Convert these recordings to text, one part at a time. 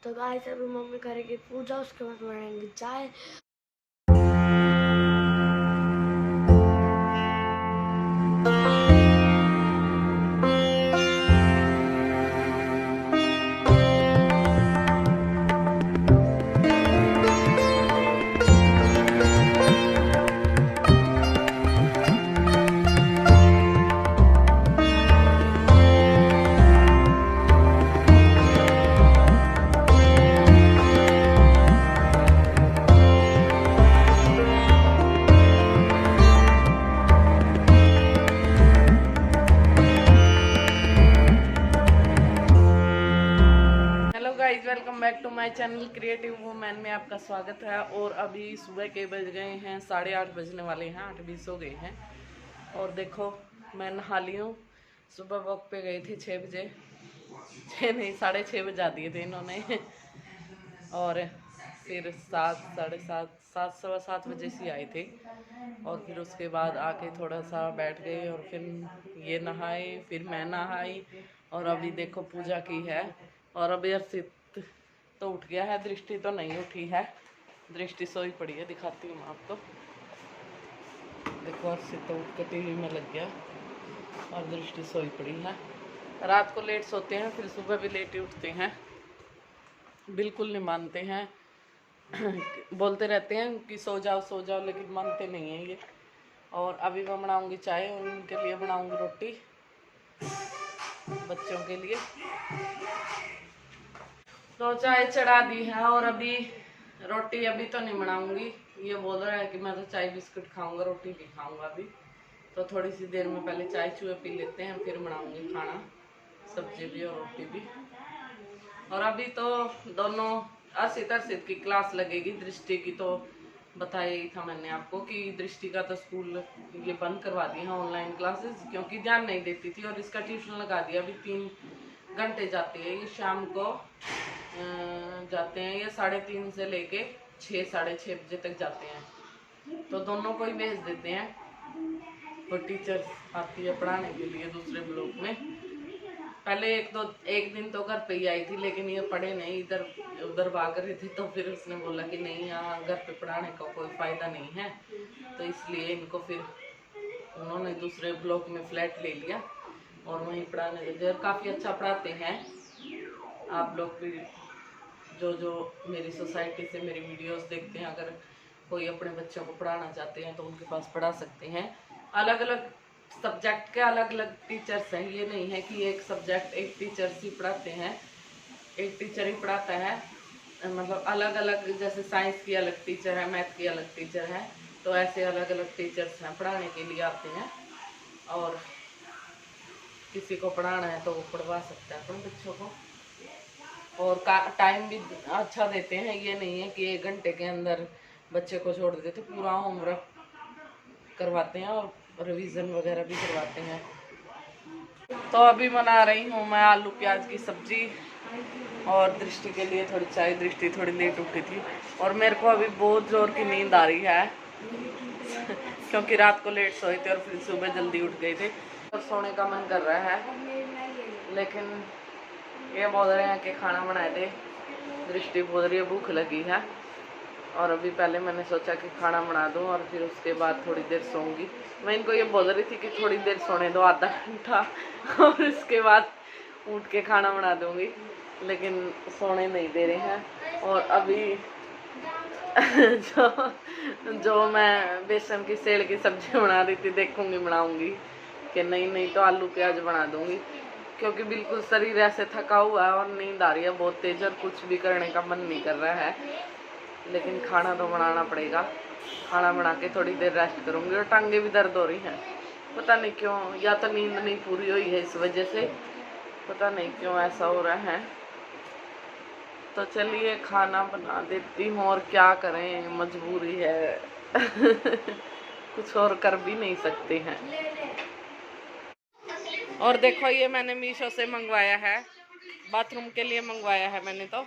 तो गाइस अभी मम्मी करेगी पूजा, उसके बाद बनाएंगे चाय। Hello guys, welcome back to my channel creative women में आपका स्वागत है। और अभी सुबह के बज गए हैं 8:30 बजने वाले हैं, 8:20 हो गए हैं। और देखो मैं नहा ली हूँ। सुबह वॉक पे गए थे 6 बजे, 6 नहीं 6:30 बजा दिए थे इन्होंने। और फिर 7, 7:30, 7, सवा 7 बजे से आए थे। और फिर उसके बाद आके थोड़ा सा बैठ गए और फिर ये नहाए, फिर मैं नहाई। और अभी देखो पूजा की है। और अभी अर्षित तो उठ गया है, दृष्टि तो नहीं उठी है, दृष्टि सोई पड़ी है। दिखाती हूँ मैं आपको। देखो अर्षित तो उठ के टीवी में लग गया और दृष्टि सोई पड़ी है। रात को लेट सोते हैं, फिर सुबह भी लेट ही उठते हैं, बिल्कुल नहीं मानते हैं। बोलते रहते हैं कि सो जाओ, लेकिन मानते नहीं हैं ये। और अभी मैं बनाऊंगी चाय और उनके लिए बनाऊंगी रोटी, बच्चों के लिए। तो चाय चढ़ा दी है और अभी रोटी अभी तो नहीं बनाऊंगी। ये बोल रहा है कि मैं तो चाय बिस्कुट खाऊंगा, रोटी नहीं खाऊंगा अभी। तो थोड़ी सी देर में पहले चाय चूहे पी लेते हैं, फिर बनाऊंगी खाना, सब्जी भी और रोटी भी। और अभी तो दोनों अर्षित की क्लास लगेगी। दृष्टि की तो बताया ही था मैंने आपको कि दृष्टि का तो स्कूल ये बंद करवा दिया है, ऑनलाइन क्लासेस, क्योंकि ध्यान नहीं देती थी। और इसका ट्यूशन लगा दिया, अभी 3 घंटे जाती है ये शाम को। जाते हैं ये 3:30 से लेके 6, 6:30 बजे तक जाते हैं। तो दोनों को ही भेज देते हैं। और टीचर आती है पढ़ाने के लिए दूसरे ब्लॉक में। पहले एक दिन तो घर पे ही आई थी, लेकिन ये पढ़े नहीं, इधर उधर भाग रही थी। तो फिर उसने बोला कि नहीं, यहाँ घर पे पढ़ाने का कोई फ़ायदा नहीं है। तो इसलिए इनको फिर उन्होंने दूसरे ब्लॉक में फ्लैट ले लिया और वहीं पढ़ाने लगे। और काफ़ी अच्छा पढ़ाते हैं। आप लोग भी जो मेरी सोसाइटी से मेरी वीडियोस देखते हैं, अगर कोई अपने बच्चों को पढ़ाना चाहते हैं तो उनके पास पढ़ा सकते हैं। अलग अलग सब्जेक्ट के अलग अलग टीचर्स हैं, ये नहीं है कि एक सब्जेक्ट एक टीचर ही पढ़ाते हैं, एक टीचर ही पढ़ाता है। मतलब अलग अलग, जैसे साइंस की अलग टीचर है, मैथ की अलग टीचर है, तो ऐसे अलग अलग टीचर्स हैं, पढ़ाने के लिए आते हैं। और किसी को पढ़ाना है तो वो पढ़वा सकता है अपने बच्चों को। और टाइम भी अच्छा देते हैं, ये नहीं है कि 1 घंटे के अंदर बच्चे को छोड़ देते, पूरा होमवर्क करवाते हैं और रिवीजन वगैरह भी करवाते हैं। तो अभी बना रही हूँ मैं आलू प्याज की सब्जी और दृष्टि के लिए थोड़ी चाय। दृष्टि थोड़ी लेट उठी थी और मेरे को अभी बहुत जोर की नींद आ रही है क्योंकि रात को लेट सोए थे और फिर सुबह जल्दी उठ गए थे। और सोने का मन कर रहा है, लेकिन ये बोल रहे हैं कि खाना बनाए थे। दृष्टि बोल रही है भूख लगी है। और अभी पहले मैंने सोचा कि खाना बना दूं और फिर उसके बाद थोड़ी देर सोऊंगी। मैं इनको ये बोल रही थी कि थोड़ी देर सोने दो, आधा घंटा, और उसके बाद उठ के खाना बना दूंगी, लेकिन सोने नहीं दे रहे हैं। और अभी जो मैं बेसन की सेल की सब्जी बना रही थी, देखूंगी बनाऊंगी कि नहीं तो आलू प्याज बना दूंगी, क्योंकि बिल्कुल शरीर ऐसे थका हुआ है और नींद आ रही है बहुत तेज और कुछ भी करने का मन नहीं कर रहा है। लेकिन खाना तो बनाना पड़ेगा। खाना बना के थोड़ी देर रेस्ट करूँगी। और टांगे भी दर्द हो रही हैं, पता नहीं क्यों, या तो नींद नहीं पूरी हुई है इस वजह से, पता नहीं क्यों ऐसा हो रहा है। तो चलिए खाना बना देती हूँ, और क्या करें, मजबूरी है। कुछ और कर भी नहीं सकते हैं। और देखो ये मैंने मीशो से मंगवाया है, बाथरूम के लिए मंगवाया है मैंने। तो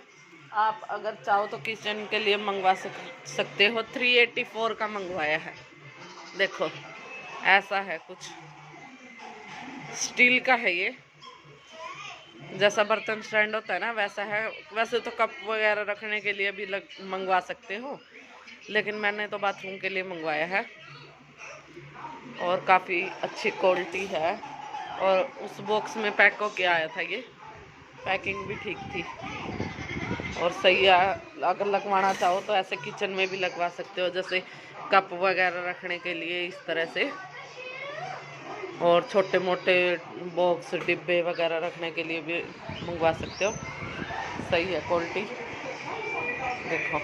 आप अगर चाहो तो किचन के लिए मंगवा सकते हो। 384 का मंगवाया है। देखो ऐसा है कुछ, स्टील का है ये। जैसा बर्तन स्टैंड होता है ना वैसा है। वैसे तो कप वगैरह रखने के लिए भी मंगवा सकते हो, लेकिन मैंने तो बाथरूम के लिए मंगवाया है। और काफ़ी अच्छी क्वालिटी है। और उस बॉक्स में पैक होके आया था ये, पैकिंग भी ठीक थी और सही है। अगर लगवाना चाहो तो ऐसे किचन में भी लगवा सकते हो, जैसे कप वगैरह रखने के लिए इस तरह से, और छोटे मोटे बॉक्स डिब्बे वगैरह रखने के लिए भी मंगवा सकते हो। सही है क्वालिटी। देखो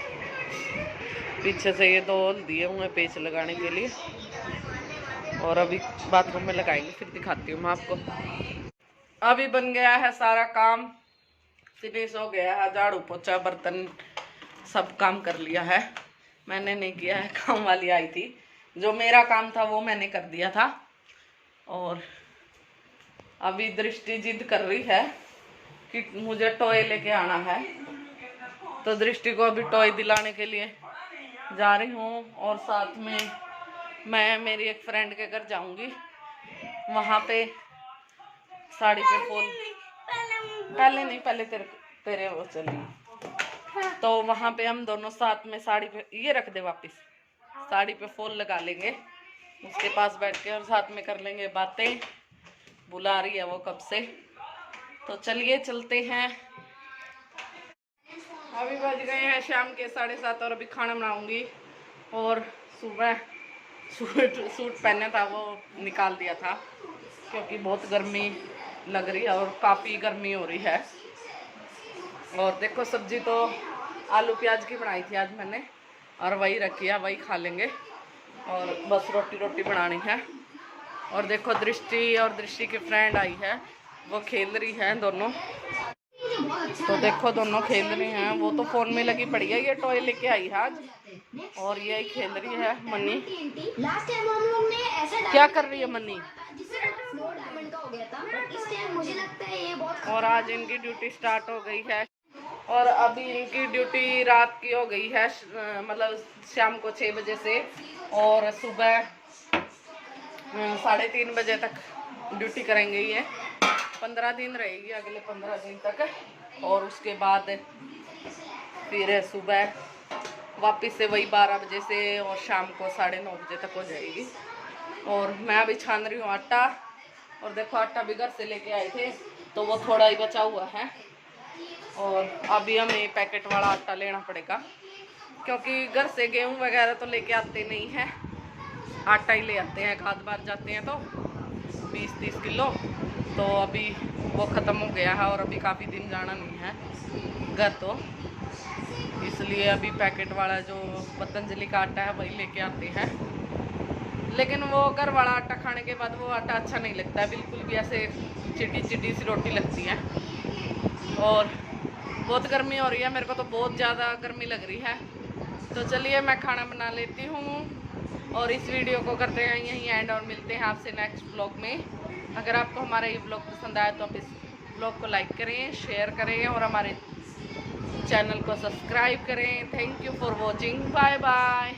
पीछे से ये 2 होल दिए हुए पेच लगाने के लिए, और अभी बाथरूम में लगाएंगे, फिर दिखाती हूँ मैं आपको। अभी बन गया है सारा काम, फिनिश हो गया है। झाड़ू पोछा बर्तन सब काम कर लिया है। मैंने नहीं किया है, काम वाली आई थी, जो मेरा काम था वो मैंने कर दिया था। और अभी दृष्टि जिद कर रही है कि मुझे टॉय लेके आना है, तो दृष्टि को अभी टॉय दिलाने के लिए जा रही हूँ। और साथ में मैं मेरी एक फ्रेंड के घर जाऊंगी, वहाँ पे साड़ी पे फूल, पहले नहीं, पहले तेरे वो चली, तो वहाँ पे हम दोनों साथ में साड़ी पे, ये रख दे वापस, साड़ी पे फूल लगा लेंगे उसके पास बैठ के, और साथ में कर लेंगे बातें। बुला रही है वो कब से, तो चलिए चलते हैं। अभी बज गए हैं शाम के 7:30 और अभी खाना बनाऊंगी। और सुबह सूट पहना था वो निकाल दिया था, क्योंकि बहुत गर्मी लग रही है और काफ़ी गर्मी हो रही है। और देखो सब्जी तो आलू प्याज की बनाई थी आज मैंने, और वही रखी है, वही खा लेंगे। और बस रोटी बनानी है। और देखो दृष्टि और दृष्टि की फ्रेंड आई है, वो खेल रही है दोनों। तो देखो दोनों खेल रही हैं, वो तो फोन में लगी पड़ी है, ये टॉय लेके आई है आज, और ये खेल रही है मन्नी। क्या कर रही है मन्नी? और आज इनकी ड्यूटी स्टार्ट हो गई है, और अभी इनकी ड्यूटी रात की हो गई है, मतलब शाम को 6 बजे से, और सुबह 3:30 बजे तक ड्यूटी करेंगे। ये 15 दिन रहेगी, अगले 15 दिन तक। और उसके बाद फिर सुबह वापस से वही 12 बजे से, और शाम को 9:30 बजे तक हो जाएगी। और मैं अभी छान रही हूँ आटा, और देखो आटा भी घर से लेके आए थे, तो वो थोड़ा ही बचा हुआ है। और अभी हमें पैकेट वाला आटा लेना पड़ेगा, क्योंकि घर से गेहूँ वगैरह तो लेके आते नहीं हैं, आटा ही ले आते हैं। खाद बार जाते हैं तो 20-30 किलो, तो अभी वो ख़त्म हो गया है, और अभी काफ़ी दिन जाना नहीं है घर, तो इसलिए अभी पैकेट वाला जो पतंजलि का आटा है वही लेके आते हैं। लेकिन वो घर वाला आटा खाने के बाद वो आटा अच्छा नहीं लगता है बिल्कुल भी, ऐसे चिटी सी रोटी लगती है। और बहुत गर्मी हो रही है, मेरे को तो बहुत ज़्यादा गर्मी लग रही है। तो चलिए मैं खाना बना लेती हूँ, और इस वीडियो को करते हैं यहीं एंड, और मिलते हैं आपसे नेक्स्ट ब्लॉग में। अगर आपको हमारा ये ब्लॉग पसंद आया तो आप इस ब्लॉग को लाइक करें, शेयर करें, और हमारे चैनल को सब्सक्राइब करें। Thank you for watching, bye bye.